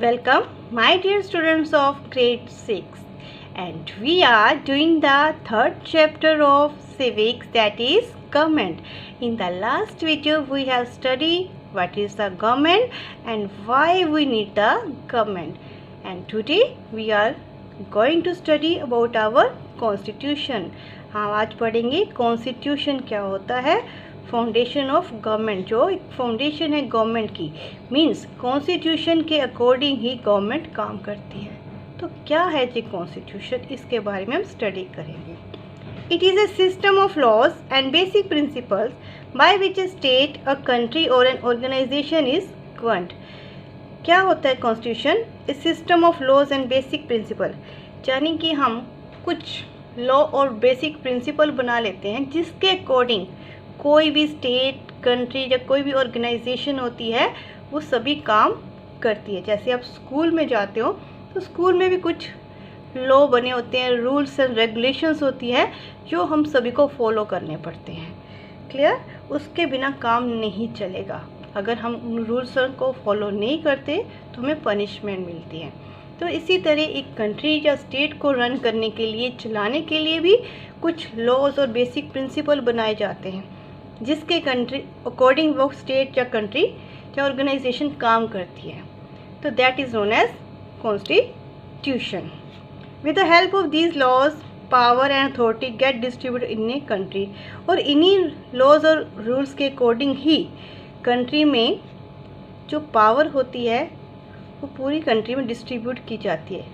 Welcome, my dear students of grade 6, and we are doing the third chapter of civics, that is government. In the last video we have studied what is the government and why we need the government, and today we are going to study about our constitution. हम आज पढ़ेंगे constitution क्या होता है, foundation of government, जो एक foundation है government की, मींस कॉन्स्टिट्यूशन के अकॉर्डिंग ही गवर्नमेंट काम करती है। तो क्या है जी कॉन्स्टिट्यूशन, इसके बारे में हम स्टडी करेंगे। It is a system of laws and basic principles by which a state, a country or an organisation is governed. क्या होता है constitution? A system of laws and basic principle, यानी कि हम कुछ लॉ और बेसिक प्रिंसिपल बना लेते हैं जिसके अकॉर्डिंग कोई भी स्टेट, कंट्री या कोई भी ऑर्गेनाइजेशन होती है वो सभी काम करती है। जैसे आप स्कूल में जाते हो तो स्कूल में भी कुछ लॉ बने होते हैं, रूल्स एंड रेगुलेशंस होती है जो हम सभी को फॉलो करने पड़ते हैं। क्लियर? उसके बिना काम नहीं चलेगा। अगर हम उन रूल्स को फॉलो नहीं करते तो हमें पनिशमेंट मिलती है। तो इसी तरह एक कंट्री या स्टेट को रन करने के लिए, चलाने के लिए भी कुछ लॉज और बेसिक प्रिंसिपल बनाए जाते हैं जिसके कंट्री अकॉर्डिंग वो स्टेट या कंट्री या ऑर्गेनाइजेशन काम करती है। तो that is known as constitution. With the help of these laws, power and authority get distributed in a country. और इन्हीं लॉज और रूल्स के अकॉर्डिंग ही कंट्री में जो पावर होती है वो पूरी कंट्री में डिस्ट्रीब्यूट की जाती है।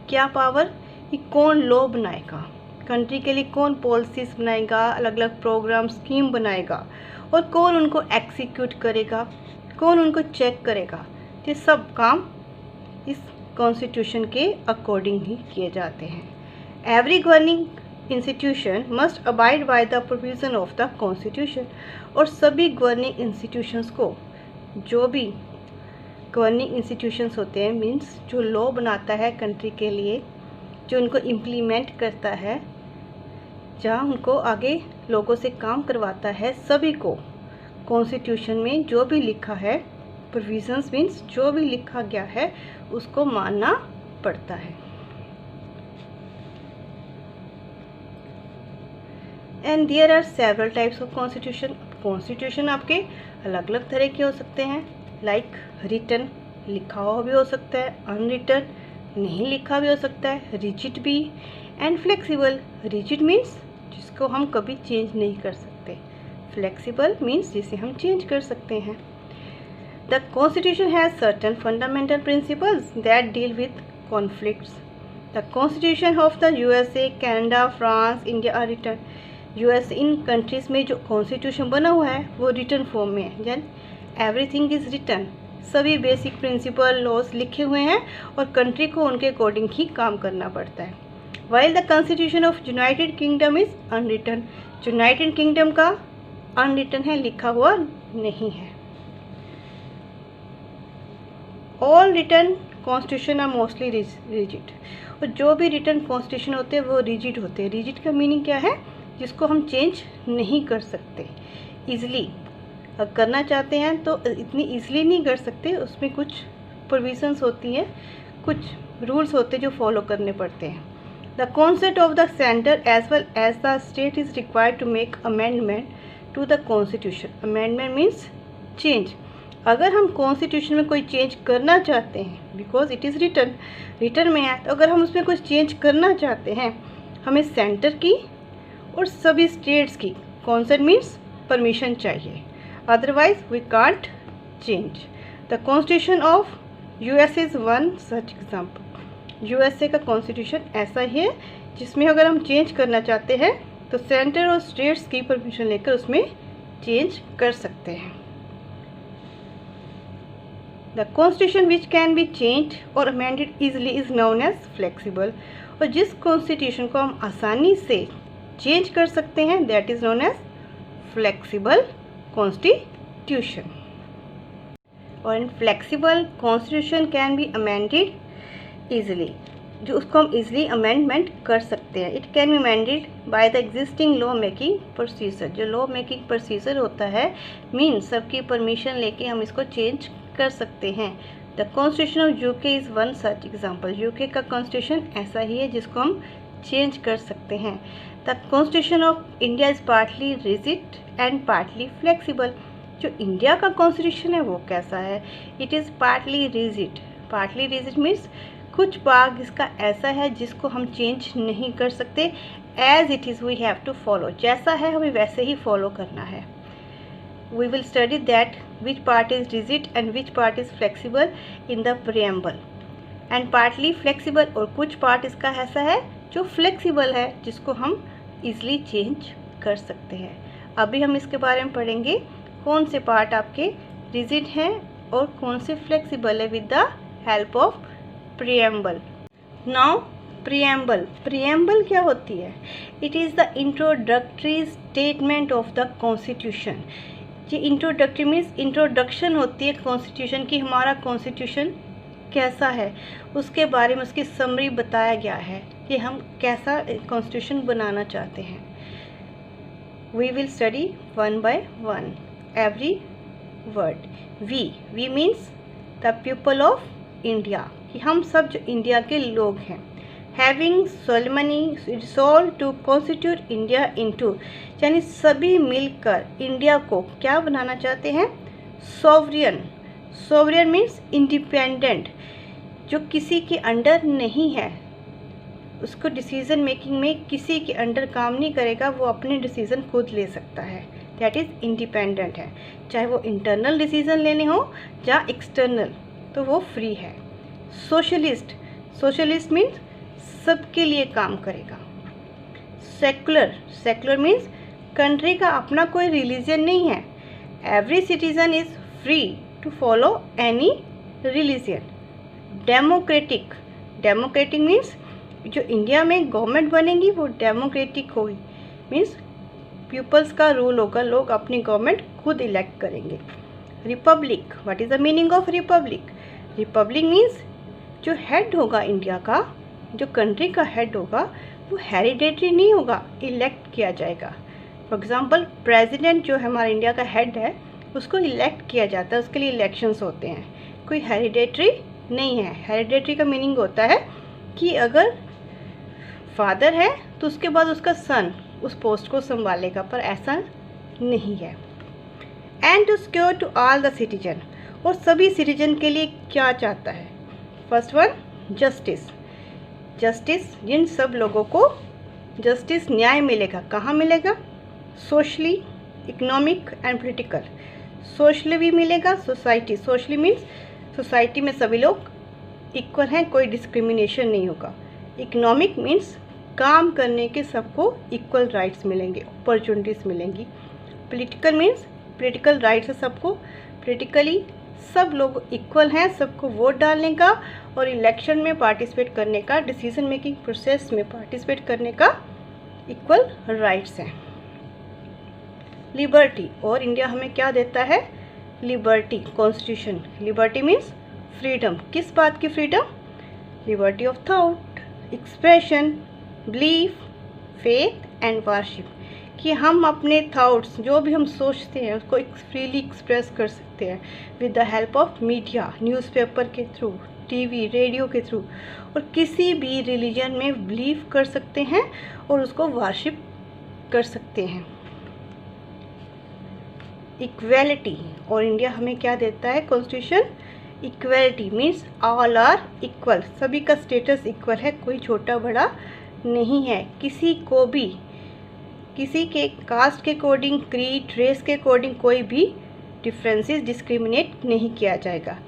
क्या पावर? कि कौन लॉ बनाएगा, कंट्री के लिए कौन पॉलिसीज़ बनाएगा, अलग अलग प्रोग्राम स्कीम बनाएगा, और कौन उनको एग्जीक्यूट करेगा, कौन उनको चेक करेगा। ये सब काम इस कॉन्स्टिट्यूशन के अकॉर्डिंग ही किए जाते हैं। Every governing institution must abide by the provision of the constitution. और सभी गवर्निंग इंस्टीट्यूशंस को, जो भी गवर्निंग इंस्टीट्यूशंस होते हैं, मीन्स जो लॉ बनाता है कंट्री के लिए, जो उनको इम्प्लीमेंट करता है, जहाँ उनको आगे लोगों से काम करवाता है, सभी को कॉन्स्टिट्यूशन में जो भी लिखा है, प्रोविजंस मीन्स जो भी लिखा गया है उसको मानना पड़ता है। And there are several types of constitution. Constitution आपके अलग अलग तरह के हो सकते हैं, लाइक रिटन, लिखा हुआ भी हो सकता है, अनरिटन, नहीं लिखा भी हो सकता है, रिजिड भी, एंड फ्लेक्सिबल। रिजिड मीन्स जिसको हम कभी चेंज नहीं कर सकते, फ्लेक्सिबल मीन्स जिसे हम चेंज कर सकते हैं। The constitution has certain fundamental principles that deal with conflicts. The constitution of the USA, Canada, France, India are written. US, इन कंट्रीज़ में जो कॉन्स्टिट्यूशन बना हुआ है वो रिटन फॉर्म में है, यानी एवरीथिंग इज़ रिटन। सभी बेसिक प्रिंसिपल लॉज लिखे हुए हैं और कंट्री को उनके अकॉर्डिंग ही काम करना पड़ता है। While the constitution of United Kingdom is unwritten. United Kingdom का अनरिटन है, लिखा हुआ नहीं है। All written constitution are mostly rigid. और जो भी रिटन कॉन्स्टिट्यूशन होते हैं वो रिजिड होते हैं। रिजिड का मीनिंग क्या है? जिसको हम चेंज नहीं कर सकते ईजिली। करना चाहते हैं तो इतनी ईजिली नहीं कर सकते, उसमें कुछ प्रोविजंस होती हैं, कुछ रूल्स होते हैं जो फॉलो करने पड़ते हैं। The concept of the centre as well as the state is required to make amendment to the constitution. Amendment means change. अगर हम कॉन्स्टिट्यूशन में कोई चेंज करना चाहते हैं, बिकॉज इट इज़ रिटन में है, तो अगर हम उसमें कुछ चेंज करना चाहते हैं हमें सेंटर की और सभी स्टेट्स की कॉन्सेंट मीन्स परमिशन चाहिए, otherwise we can't change. The constitution of US is one such example. USA का कॉन्स्टिट्यूशन ऐसा ही है जिसमें अगर हम चेंज करना चाहते हैं तो सेंटर और स्टेट्स की परमिशन लेकर उसमें चेंज कर सकते हैं। The constitution which can be changed or amended easily is known as flexible. और जिस कॉन्स्टिट्यूशन को हम आसानी से चेंज कर सकते हैं that is known as flexible constitution. और in flexible constitution can be amended easily, जो उसको हम ईजिली अमेंडमेंट कर सकते हैं। It can be amended by the existing law making procedure. जो लॉ मेकिंग प्रोसीजर होता है मीन्स सबकी परमिशन लेके हम इसको चेंज कर सकते हैं। The constitution of UK is one such example. UK का कॉन्स्टिट्यूशन ऐसा ही है जिसको हम चेंज कर सकते हैं। The constitution of India is partly rigid and partly flexible. जो इंडिया का कॉन्स्टिट्यूशन है वो कैसा है? It is partly rigid. Partly rigid means कुछ भाग इसका ऐसा है जिसको हम चेंज नहीं कर सकते। As it is we have to follow, जैसा है हमें वैसे ही फॉलो करना है। We will study that which part is rigid and which part is flexible in the preamble. And partly flexible, और कुछ पार्ट इसका ऐसा है जो फ्लेक्सिबल है जिसको हम इजली चेंज कर सकते हैं। अभी हम इसके बारे में पढ़ेंगे कौन से पार्ट आपके रिजिड हैं और कौन से फ्लेक्सिबल है with the help of preamble. Now preamble, preamble क्या होती है? It is the introductory statement of the constitution. ये इंट्रोडक्टरी मीन्स इंट्रोडक्शन होती है कॉन्स्टिट्यूशन की, हमारा कॉन्स्टिट्यूशन कैसा है उसके बारे में उसकी समरी बताया गया है कि हम कैसा कॉन्स्टिट्यूशन बनाना चाहते हैं। We will study one by one every word. We means the people of India, कि हम सब जो इंडिया के लोग हैं। Having solemnly resolved to constitute India into, यानी सभी मिलकर इंडिया को क्या बनाना चाहते हैं? सोवरियन। सोवरियन मीन्स इंडिपेंडेंट, जो किसी के अंडर नहीं है, उसको डिसीज़न मेकिंग में किसी के अंडर काम नहीं करेगा, वो अपने डिसीज़न खुद ले सकता है। दैट इज़ इंडिपेंडेंट है, चाहे वो इंटरनल डिसीज़न लेने हो या एक्सटर्नल, तो वो फ्री है। सोशलिस्ट, सोशलिस्ट मीन्स सबके लिए काम करेगा। सेकुलर, सेकुलर मीन्स कंट्री का अपना कोई रिलीजन नहीं है। Every citizen is free to follow any religion. Democratic, democratic means जो इंडिया में गवर्नमेंट बनेगी वो डेमोक्रेटिक होगी, मीन्स पीपल्स का रूल होगा, लोग अपनी गवर्नमेंट खुद इलेक्ट करेंगे। Republic, what is the meaning of Republic? Republic means जो हेड होगा इंडिया का, जो कंट्री का हेड होगा, वो हेरिडेटरी नहीं होगा, इलेक्ट किया जाएगा। फॉर एग्जांपल प्रेसिडेंट जो हमारा इंडिया का हेड है उसको इलेक्ट किया जाता है, उसके लिए इलेक्शंस होते हैं, कोई हेरिडेटरी नहीं है। हेरिडेटरी का मीनिंग होता है कि अगर फादर है तो उसके बाद उसका सन उस पोस्ट को संभालेगा, पर ऐसा नहीं है। And to secure to all the citizen, और सभी सिटीजन के लिए क्या चाहता है? First one justice. जस्टिस, जिन सब लोगों को जस्टिस न्याय मिलेगा, कहाँ मिलेगा? Socially, economic and political. Socially भी मिलेगा, सोसाइटी, सोशली मीन्स सोसाइटी में सभी लोग इक्वल हैं, कोई डिस्क्रिमिनेशन नहीं होगा। इकोनॉमिक मीन्स काम करने के सबको इक्वल राइट्स मिलेंगे, अपॉर्चुनिटीज़ मिलेंगी। पॉलिटिकल मीन्स पॉलिटिकल राइट्स है सबको, पॉलिटिकली सब लोग इक्वल हैं, सबको वोट डालने का और इलेक्शन में पार्टिसिपेट करने का, डिसीजन मेकिंग प्रोसेस में पार्टिसिपेट करने का इक्वल राइट्स हैं। लिबर्टी, और इंडिया हमें क्या देता है? Liberty, constitution. Liberty means freedom, किस बात की freedom? Liberty of thought, expression, belief, faith and worship, कि हम अपने थॉट्स जो भी हम सोचते हैं उसको फ्रीली एक्सप्रेस कर सकते हैं with the help of media, newspaper के थ्रू, टीवी, रेडियो के थ्रू, और किसी भी रिलीजन में बिलीव कर सकते हैं और उसको वर्शिप कर सकते हैं। इक्वेलिटी, और इंडिया हमें क्या देता है constitution? Equality means all are equal, सभी का स्टेटस इक्वल है, कोई छोटा बड़ा नहीं है, किसी को भी किसी के कास्ट के अकॉर्डिंग, क्रीड, रेस के अकॉर्डिंग कोई भी डिफरेंसेस डिस्क्रिमिनेट नहीं किया जाएगा।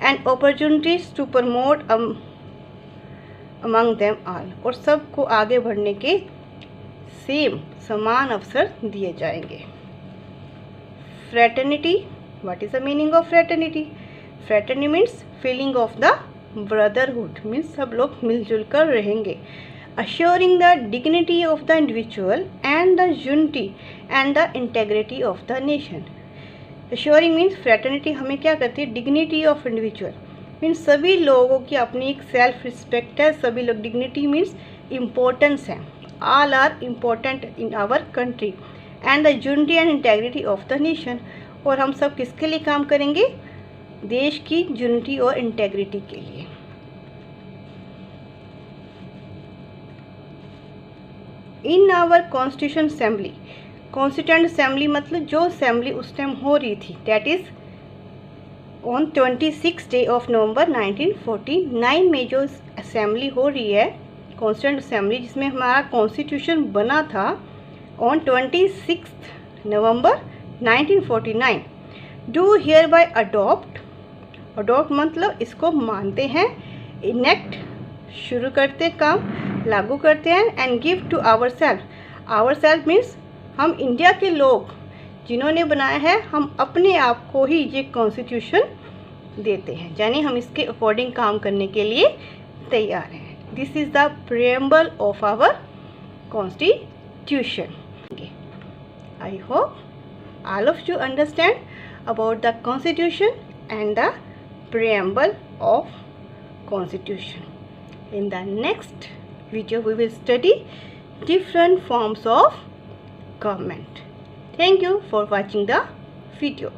And opportunities to promote among them all, और सबको आगे बढ़ने के सेम समान अवसर दिए जाएंगे। Fraternity, what is the meaning of fraternity? Fraternity means feeling of the brotherhood, means सब लोग मिलजुल कर रहेंगे। assuring the dignity of the individual and the unity and the integrity of the nation. assuring means fraternity हमें क्या करती है? dignity of individual means सभी लोगों की अपनी एक सेल्फ रिस्पेक्ट है, सभी लोग, dignity means importance है, all are important in our country and the unity and integrity of the nation, और हम सब किसके लिए काम करेंगे? देश की यूनिटी और इंटेग्रिटी के लिए। In our constitution assembly, constituent assembly मतलब जो असेंबली उस टाइम हो रही थी, that is on 26 day of November 1949 में जो असेंबली हो रही है, कॉन्स्टिट्यूंट असेंबली जिसमें हमारा कॉन्स्टिट्यूशन बना था, on 26 November 1949 do here by adopt, adopt मतलब इसको मानते हैं, इनेक्ट शुरू करते काम, लागू करते हैं, and give to our self means हम इंडिया के लोग जिन्होंने बनाया है, हम अपने आप को ही ये कॉन्स्टिट्यूशन देते हैं, यानी हम इसके अकॉर्डिंग काम करने के लिए तैयार हैं। This is the preamble of our constitution. I hope all of you understand about the constitution and the preamble of constitution. In the next video we will study different forms of government. Thank you for watching the video.